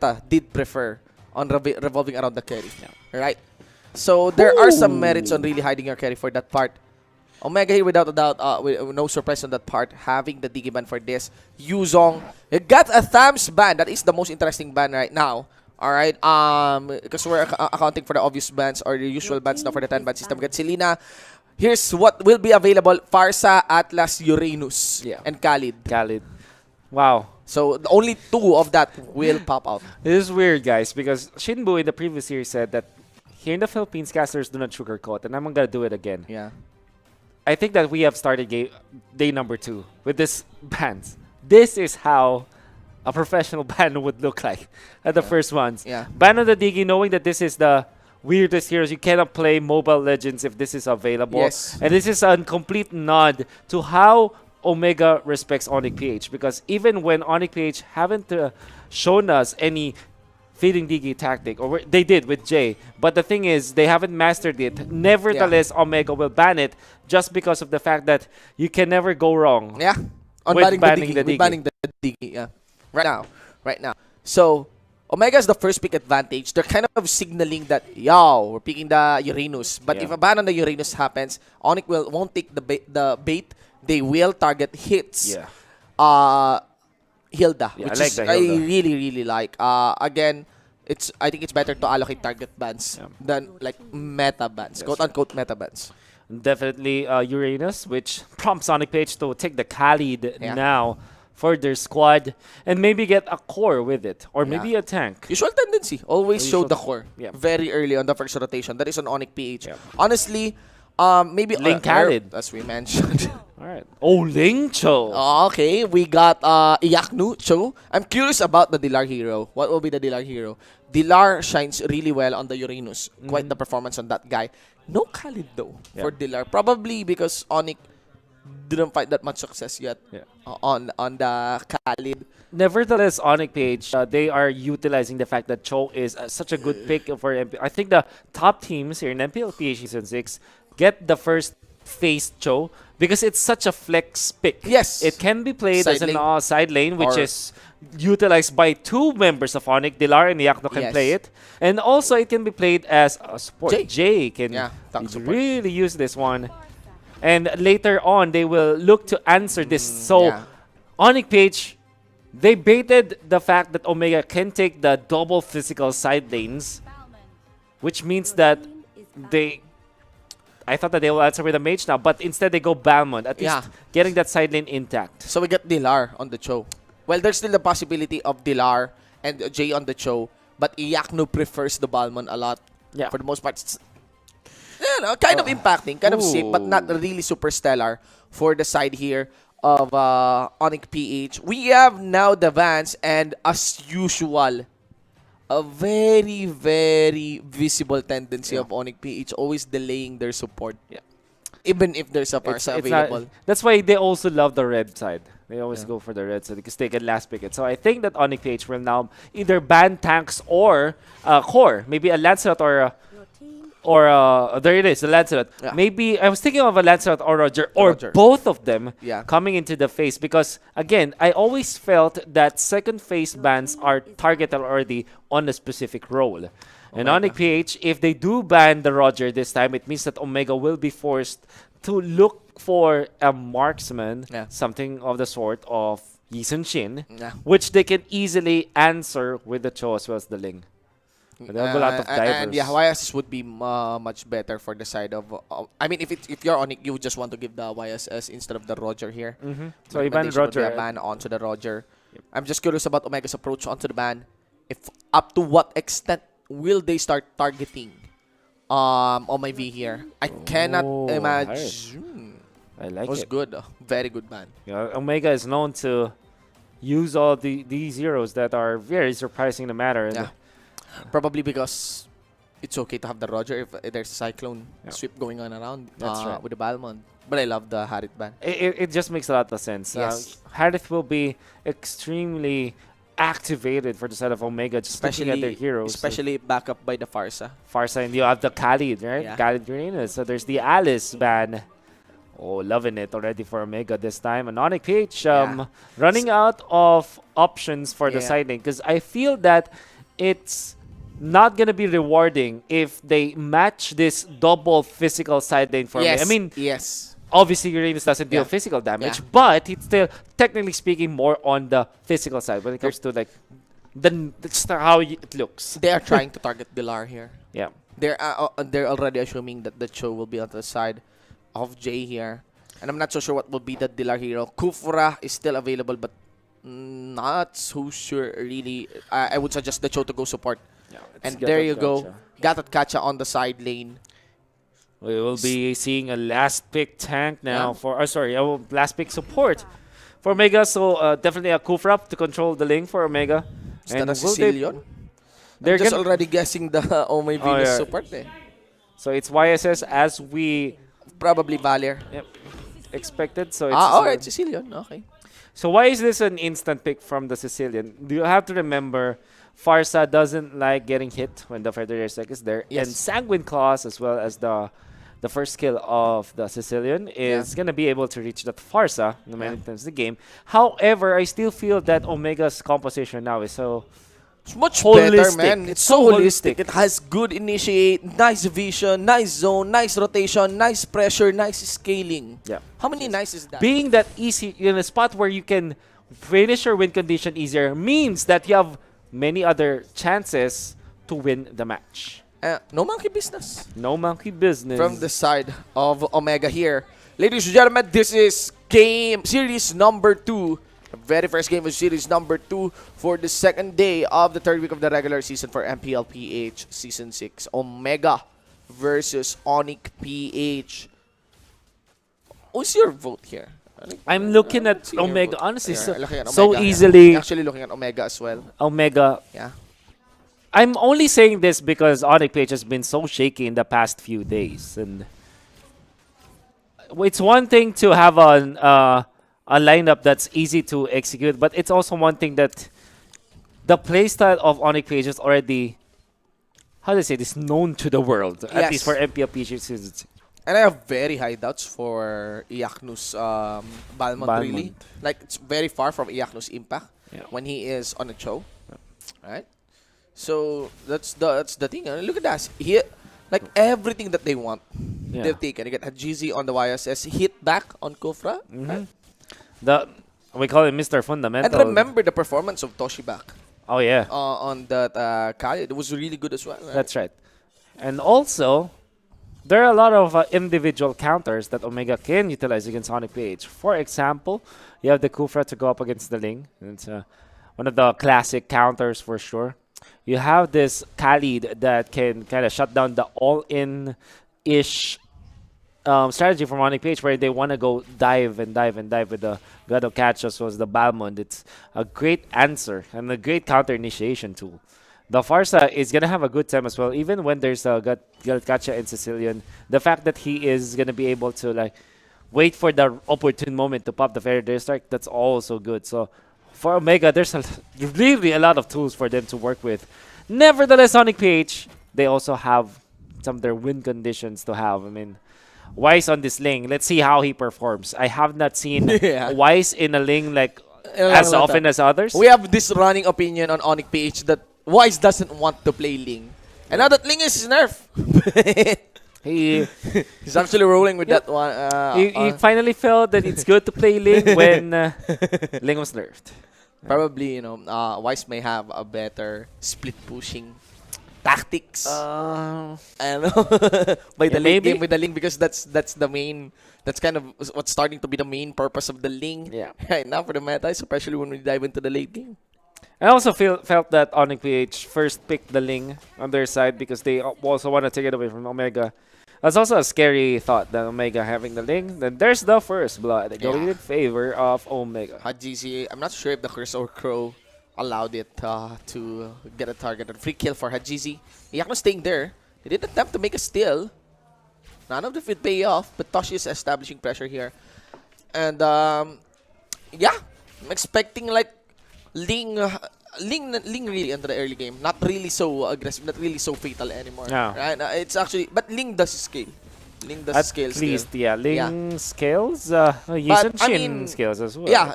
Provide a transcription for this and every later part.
meta did prefer on revolving around the carry. Right? So there are some merits on really hiding your carry for that part. Omega here, without a doubt, with no surprise on that part, having the Digi ban for this. Yuzong, it got a Thams ban. That is the most interesting ban right now. Alright, because we're accounting for the obvious bans or the usual bans now for the 10-ban system. Get Selena. Here's what will be available. Farsa, Atlas, Uranus, and Khalid. Khalid. Wow. So only 2 of that will pop out. This is weird, guys, because Shinbu in the previous series said that here in the Philippines, casters do not sugarcoat, and I'm going to do it again. Yeah. I think that we have started day number 2 with this bans. This is how a professional ban would look like at the first ones. Yeah. Ban on the Digi, knowing that this is the weirdest heroes. You cannot play Mobile Legends if this is available. Yes. And this is a complete nod to how Omega respects Onic-PH, because even when Onic-PH haven't shown us any feeding Digi tactic, or they did with Jay, but the thing is they haven't mastered it. Nevertheless, Omega will ban it just because of the fact that you can never go wrong. Yeah, on with banning the Digi. Banning the Digi, yeah. Right now. So Omega is the first pick advantage. They're kind of signaling that, we're picking the Uranus. But if a ban on the Uranus happens, Onic won't take the bait. They will target hits. Yeah. Hilda, Yeah, which I like is the I Hilda. really like. Again, I think it's better to allocate target bans than like meta bans, quote unquote meta bans. Definitely Uranus, which prompts Onic-PH to take the Khalid now for their squad and maybe get a core with it, or maybe a tank. Usual tendency, always show the core Yeah. very early on the first rotation. That is on Onic-PH. Yeah. Honestly, maybe Ling Khalid, as we mentioned. All right. Oh, Ling Cho. Okay, we got Iyaknu Cho. I'm curious about the Dilar hero. What will be the Dilar hero? Dilar shines really well on the Uranus. Quite the performance on that guy. No Khalid though for Dilar. Probably because Onic didn't find that much success yet on the Khalid. Nevertheless, Onic-PH, they are utilizing the fact that Cho is such a good pick for MP. I think the top teams here in MPL-PH Season 6 get the first phase Cho because it's such a flex pick. Yes. It can be played Side as a lane. side lane, which is utilized by 2 members of Onic. Dilar and Iyaknu can play it. And also, it can be played as a support. Jay can really use this one. And later on, they will look to answer this. So, Onic-PH, they baited the fact that Omega can take the double physical side lanes, which means that I thought that they will answer with a mage now, but instead they go Balmond, at least getting that side lane intact. So we get Dilar on the Cho. Well, there's still the possibility of Dilar and Jay on the Cho, but Iyaknu prefers the Balmond a lot. Yeah. For the most part, it's kind of impacting, kind of safe, but not really super stellar for the side here of Onic-PH. We have now the Vans, and as usual, a very, very visible tendency of Onic-PH always delaying their support. Yeah. Even if there's a Farsa available. That's why they also love the red side. They always go for the red side because they can last pick it. So I think that Onic-PH will now either ban tanks or core. Maybe a Lancelot or there it is, the Lancelot. Yeah. Maybe I was thinking of a Lancelot or Roger, or both of them coming into the phase, because again, I always felt that second phase bans are targeted already on a specific role. And Onic-PH, if they do ban the Roger this time, it means that Omega will be forced to look for a marksman, something of the sort of Yi Sun-shin, which they can easily answer with the Cho as well as the Ling. They have a lot of divers. And YSS would be much better for the side of... I mean, if you're Onic, you would just want to give the YSS instead of the Roger here. So you ban Roger. A ban onto the Roger. Yep. I'm just curious about Omega's approach onto the ban. If up to what extent will they start targeting my V here? I cannot imagine. I like it. Was good. Very good ban. Yeah, Omega is known to use all these heroes that are very surprising to matter. Yeah. Probably because it's okay to have the Roger if there's a Cyclone sweep going on around with the Balmond. But I love the Harith ban. It just makes a lot of sense. Yes. Harith will be extremely activated for the side of Omega, just looking at their heroes. Especially back up by the Farsa. Farsa, and you have the Khalid, right? Yeah. Khalid Uranus. So there's the Alice ban. Oh, loving it already for Omega this time. And Onic-PH running out of options for the side lane, because I feel that it's not gonna be rewarding if they match this double physical side lane for me. I mean, yes. obviously Uranus doesn't deal physical damage, but it's still technically speaking more on the physical side when it comes to like that's how it looks. They are trying to target Dilar here. Yeah. They're already assuming that the Cho will be on the side of Jay here. And I'm not so sure what will be the Dilar hero. Kufra is still available, but not so sure really. I would suggest the Cho to go support. Yeah, and there you go. Gatot Kacha on the side lane. We will be seeing a last pick tank now for, last pick support for Omega. So definitely a Kufra to control the lane for Omega. Is that a Sicilian? They're just already guessing the Venus support eh. So it's YSS as we probably Valer. Yep. Expected. So it's alright, Sicilian. Okay. So why is this an instant pick from the Sicilian? Do you have to remember Farsa doesn't like getting hit when the Federer Sec is there. Yes. And Sanguine Claws, as well as the first skill of the Sicilian, is going to be able to reach that Farsa no many times the game. However, I still feel that Omega's composition now is so it's much holistic. better, man. It's so holistic. It has good initiate, nice vision, nice zone, nice rotation, nice pressure, nice scaling. Yeah. How many nice is that? Being that easy in a spot where you can finish your win condition easier means that you have many other chances to win the match. No monkey business. No monkey business. From the side of Omega here. Ladies and gentlemen, this is series number 2. The very first game of series number 2 for the second day of the third week of the regular season for MPL-PH Season 6. Omega versus Onic PH. What's your vote here? I'm looking at Omega, honestly, Omega, so easily. Actually looking at Omega as well. Omega. Yeah. I'm only saying this because Onic PH has been so shaky in the past few days. And it's one thing to have a lineup that's easy to execute, but it's also one thing that the playstyle of Onic PH is already, how do I say this, known to the world, at least for MPL-PH. And I have very high doubts for Iachnus Balmond, really. Like, it's very far from Iachnus' impact when he is on a show. Right? So, that's the thing. Look at that. Like, everything that they want, they've taken. You get Hajizi on the YSS, hit back on Kufra. Right? We call it Mr. Fundamental. And remember the performance of Toshibak. Oh, yeah. On that Kali. It was really good as well. Right? That's right. And also, there are a lot of individual counters that Omega can utilize against Onic PH. For example, you have the Kufra to go up against the Ling. It's one of the classic counters for sure. You have this Khalid that can kind of shut down the all-in-ish strategy from Onic PH, where they want to go dive with the God of Catch as well as the Balmond. It's a great answer and a great counter initiation tool. The Farsa is going to have a good time as well, even when there's a God of Catch and Sicilian. The fact that he is going to be able to like wait for the opportune moment to pop the Fairy Strike, that's also good. So for Omega, there's really a lot of tools for them to work with. Nevertheless, Onic PH, they also have some of their win conditions to have. I mean, Wise on this Ling. Let's see how he performs. I have not seen Wise in a Ling like as often as others. We have this running opinion on Onic PH that Wise doesn't want to play Ling. And now that Ling is nerf. He's actually rolling with that one. He finally felt that it's good to play Ling when Ling was nerfed. Probably, Wise may have a better split pushing tactics. I don't know. By the late game with the Ling, because that's the main. That's kind of what's starting to be the main purpose of the Ling right now for the meta, especially when we dive into the late game. I also felt that Onic PH first picked the Ling on their side because they also want to take it away from Omega. That's also a scary thought, that Omega having the Ling. Then there's the first blood going in favor of Omega. Hajizi, I'm not sure if the Curse or Crow allowed it to get a target. A free kill for Hajizi. Iachnus staying there. He did attempt to make a steal. None of the fit pay off, but Toshi is establishing pressure here. And yeah, I'm expecting like Ling really under the early game. Not really so aggressive, not really so fatal anymore. Yeah. Right? It's actually, but Ling does scale. Ling does scale At least, still. Ling scales. Yushin scales as well. Yeah,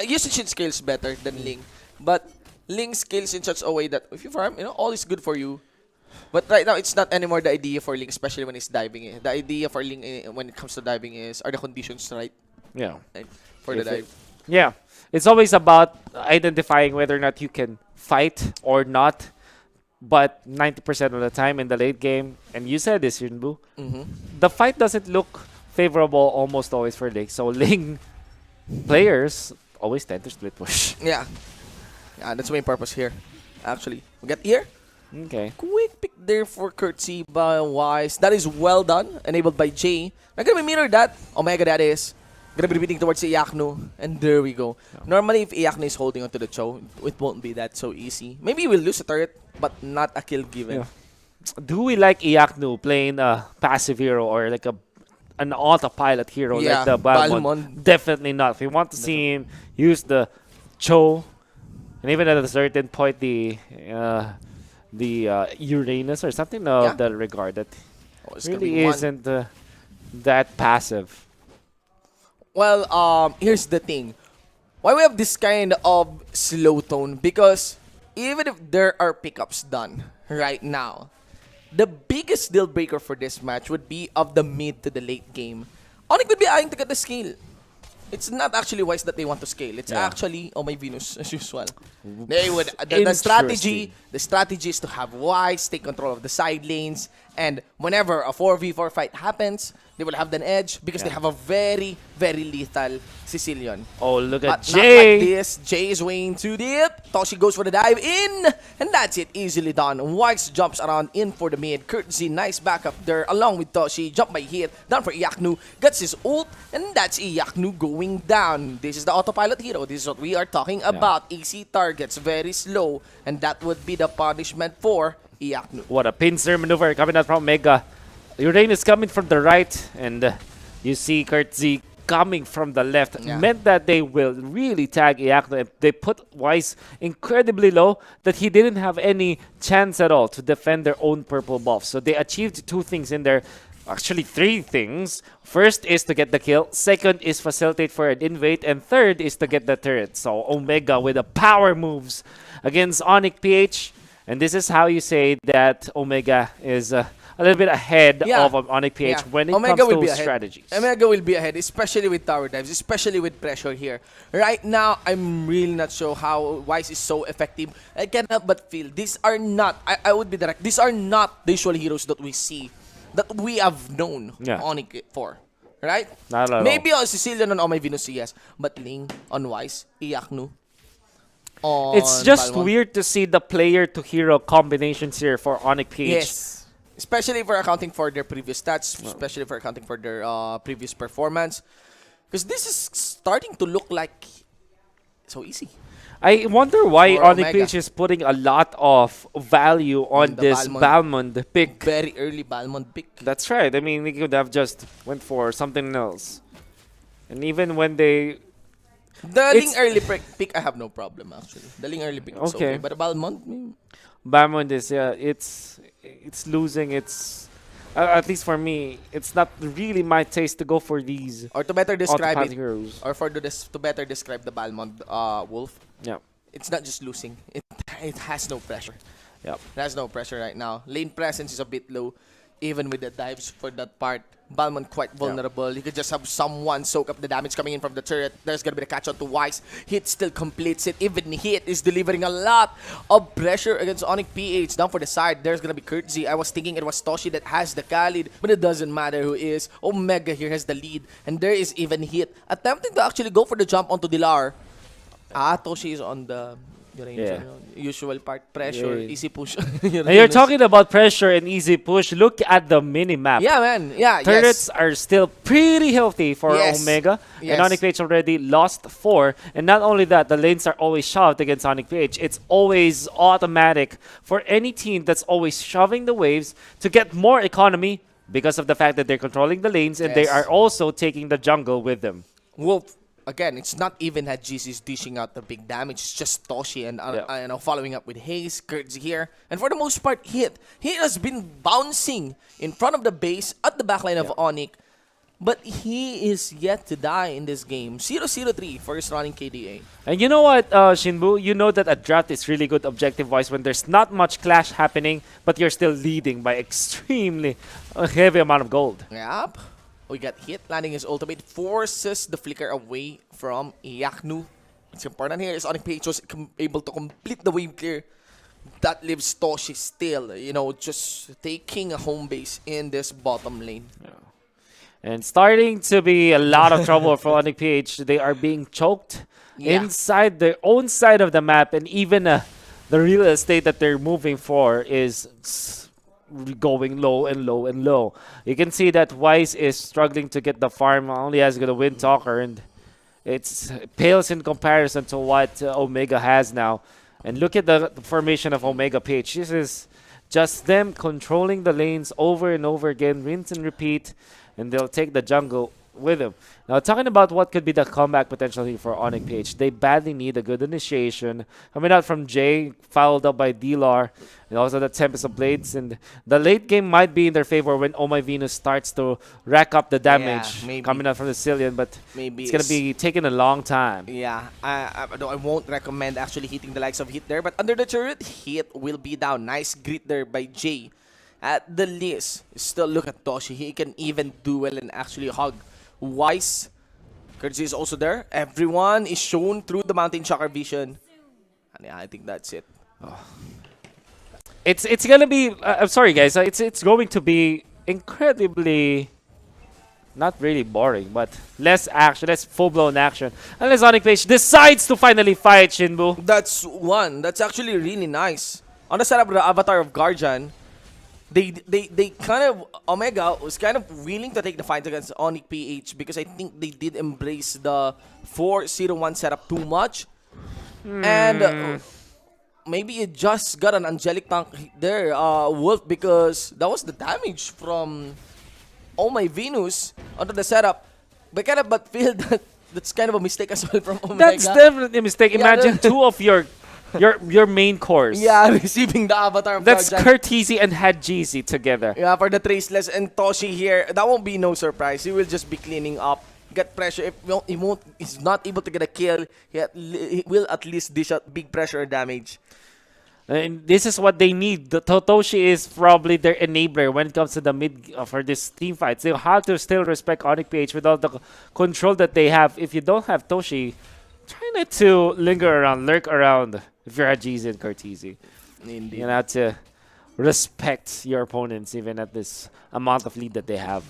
Yushin scales better than Ling. But Ling scales in such a way that if you farm, all is good for you. But right now, it's not anymore the idea for Ling, especially when it's diving. The idea for Ling when it comes to diving are the conditions right? Yeah. Right, for the dive. Yeah. It's always about identifying whether or not you can fight or not. But 90% of the time in the late game, and you said this, Yunbu, the fight doesn't look favorable almost always for Ling. So Ling players always tend to split push. Yeah. Yeah, that's the main purpose here. Actually, we get here. Okay. Quick pick there for Courtesy by Wise. That is well done. Enabled by Jay. I'm gonna mirror that. Omega that is. Gonna be beating towards Iyaknu. And there we go. Yeah. Normally, if Iyaknu is holding onto the Cho, it won't be that so easy. Maybe we'll lose a turret, but not a kill given. Yeah. Do we like Iyaknu playing a passive hero or like an autopilot hero like the Balmond? Definitely not. We want to see him use the Cho, and even at a certain point, the Uranus or something of that regard that really isn't that passive. Well, here's the thing. Why we have this kind of slow tone? Because even if there are pickups done right now, the biggest deal breaker for this match would be of the mid to the late game. Onic would be eyeing to get the scale. It's not actually Wise that they want to scale. It's actually my Venus as usual. They would the strategy is to have Wise take control of the side lanes, and whenever a 4v4 fight happens, they will have an edge because they have a very, very lethal Sicilian. Oh, look at Jay. Not like this. Jay is way too deep. Toshi goes for the dive in, and that's it. Easily done. Wise jumps around in for the mid. Courtesy, nice backup there along with Toshi. Jump by hit. Down for Iyaknu. Gets his ult, and that's Iyaknu going down. This is the autopilot hero. This is what we are talking about. AC targets, very slow, and that would be the punishment for Iyaknu. What a pincer maneuver coming out from Mega. Uranus coming from the right, and you see Courtesy coming from the left. Meant that they will really tag Iyaknu. They put Wise incredibly low that he didn't have any chance at all to defend their own purple buff. So they achieved two things in there. Actually, three things. First is to get the kill. Second is facilitate for an invade. And third is to get the turret. So Omega with the power moves against Onic-PH. And this is how you say that Omega is a little bit ahead of Onic-PH when it comes to strategies. Omega will be ahead, especially with tower dives, especially with pressure here. Right now, I'm really not sure how Wise is so effective. I cannot but feel these are not, I would be direct, these are not the usual heroes that we see, that we have known Onic for. Right? Not at all. Maybe on Sicilian on my Venus, yes. But Ling on Wise, Iyaknu. It's just weird to see the player-to-hero combinations here for Onic-PH. Yes. Especially for accounting for their previous stats, especially for accounting for their previous performance. Because this is starting to look like so easy. I wonder why Onic-PH is putting a lot of value on this Balmond pick. Very early Balmond pick. That's right. I mean, they could have just went for something else. And even when they... The Ling early pick, I have no problem actually. The Ling early pick is okay. But Balmond... Balmond is, it's losing its... at least for me, it's not really my taste to go for these. Or to better describe it, heroes. Or to better describe the Balmond Wolf. Yeah. It's not just losing. It has no pressure. Yep. It has no pressure right now. Lane presence is a bit low, even with the dives for that part. Balmond quite vulnerable. You could just have someone soak up the damage coming in from the turret. There's gonna be the catch on to Wise. Hit still completes it. Even Hit is delivering a lot of pressure against Onic-PH. Down for the side, there's gonna be Courtesy. I was thinking it was Toshi that has the Khalid, but it doesn't matter who is. Omega here has the lead, and there is even Hit attempting to actually go for the jump onto Dilar. Toshi is on the usual part. Pressure, easy push. Now you're talking about pressure and easy push. Look at the mini-map. Yeah, man. Yeah, turrets are still pretty healthy for Omega. And Onic-PH already lost 4. And not only that, the lanes are always shoved against Onic-PH. It's always automatic for any team that's always shoving the waves to get more economy because of the fact that they're controlling the lanes and they are also taking the jungle with them. Wolf. Again, it's not even that GC's dishing out the big damage. It's just Toshi and following up with Haze, Courtesy here. And for the most part, Hit has been bouncing in front of the base at the backline of Onic. But he is yet to die in this game. 0-0-3 first running KDA. And you know what, Shinbu? You know that a draft is really good objective-wise when there's not much clash happening, but you're still leading by extremely heavy amount of gold. Yep. We got hit, landing his ultimate, forces the flicker away from Yaknu. What's important here is Onic was able to complete the wave clear. That leaves Toshi still, you know, just taking a home base in this bottom lane. Yeah. And starting to be a lot of trouble for Onic PH. They are being choked inside their own side of the map, and even the real estate that they're moving for is going low and low and low. You can see that Wise is struggling to get the farm, only has got a Wind Talker, and it pales in comparison to what Omega has now. And look at the formation of Omega PH. This is just them controlling the lanes over and over again, rinse and repeat, and they'll take the jungle with them. Now, talking about what could be the comeback potential here for Onic PH, they badly need a good initiation. Coming out from Jay, followed up by D-Lar, and also the Tempest of Blades. And the late game might be in their favor when Oh My Venus starts to rack up the damage coming out from the Cillian, but it's going to be taking a long time. Yeah, I won't recommend actually hitting the likes of Hit there, but under the turret, Hit will be down. Nice grit there by Jay. At the least, still look at Toshi. He can even duel and actually hug Wise. Courtesy is also there. Everyone is shown through the Mountain Chakra vision. And yeah, I think that's it. Oh. It's gonna be. I'm sorry, guys. It's going to be incredibly, not really boring, but less action, less full-blown action. Unless Onic PH decides to finally fight Shinbu. That's one. That's actually really nice. On the setup of the Avatar of Guardian, they kind of, Omega was kind of willing to take the fight against Onic PH because I think they did embrace the 4-0-1 setup too much. And maybe it just got an angelic tank there, Wolf, because that was the damage from Oh My Venus onto the setup. But feel that that's kind of a mistake as well from Omega. That's definitely a mistake. Imagine two of your main cores. Yeah, receiving the Avatar of That's Guardian. Kurteezy and Hadjeezy together. Yeah, for the Traceless and Toshi here, that won't be no surprise. He will just be cleaning up. Get pressure. If he's not able to get a kill, he will at least dish out big pressure damage. And this is what they need. The Toshi is probably their enabler when it comes to the mid for this team fights. They have to still respect Onic PH with all the control that they have. If you don't have Toshi, try not to linger around, lurk around. If you're Hadjeezy and Kurteezy, Indeed. you have to respect your opponents even at this amount of lead that they have.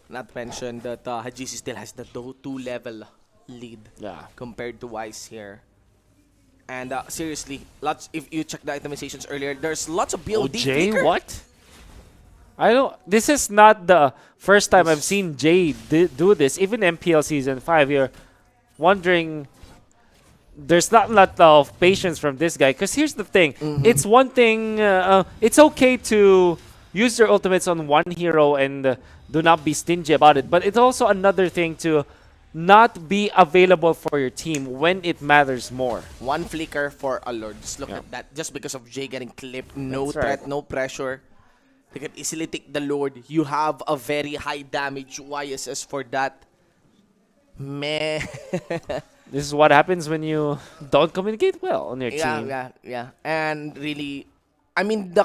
Not to mention that Hadjeezy still has the 2-level lead compared to Wise here. And seriously, if you check the itemizations earlier, there's lots of BOD. Jay, what? I don't. This is not the first time I've seen Jay do this. Even MPL Season 5, you're wondering. There's not a lot of patience from this guy. Because here's the thing. It's one thing. It's okay to use your ultimates on one hero and do not be stingy about it. But it's also another thing to not be available for your team when it matters more. One flicker for a Lord. Just look at that. Just because of Jay getting clipped, no threat, no pressure. They can easily take the Lord. You have a very high damage YSS for that. Meh. This is what happens when you don't communicate well on your team. Yeah. And really, I mean, the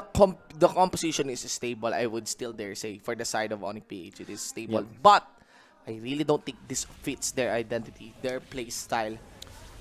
composition is stable, I would still dare say. For the side of Onic PH, it is stable. Yep. But I really don't think this fits their identity, their play style.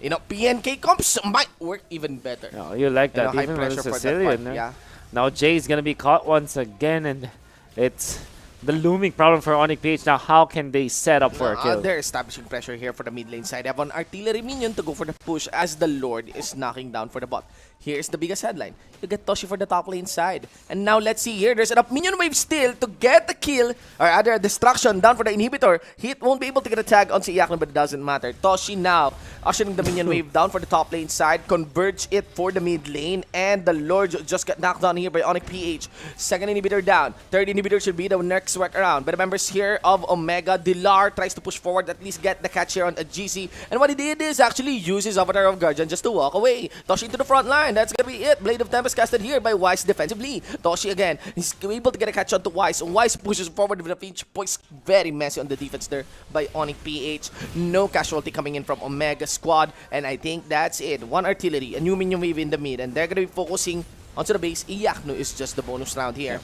You know, PNK comps might work even better. Oh, you like that, even when it's a Cillian. Yeah. Now Jay is going to be caught once again, and it's the looming problem for Onic PH. Now, how can they set up for a kill? They're establishing pressure here for the mid lane side. They have an artillery minion to go for the push as the Lord is knocking down for the bot. Here's the biggest headline. You get Toshi for the top lane side. And now let's see here. There's enough minion wave still to get the kill. Or rather, a destruction down for the inhibitor. Hit won't be able to get a tag on Siaklan, but it doesn't matter. Toshi now ushering the minion wave down for the top lane side. Converge it for the mid lane. And the Lord just got knocked down here by Onic PH. Second inhibitor down. Third inhibitor should be the next work around. But the members here of Omega, Dilar tries to push forward, at least get the catch here on a GC. And what he did is actually use his Avatar of Guardian just to walk away. Toshi into the front line. and that's gonna be it. Blade of Tempest casted here by Wise defensively. Toshi again, he's able to get a catch on to Wise. Wise pushes forward with a pinch poise. Very messy on the defense there by Onic PH. No casualty coming in from Omega squad, and I think that's it. One artillery, a new minion wave in the mid, and they're gonna be focusing onto the base. Iyakno is just the bonus round here.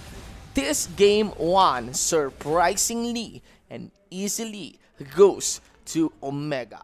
This game 1, surprisingly and easily, goes to Omega.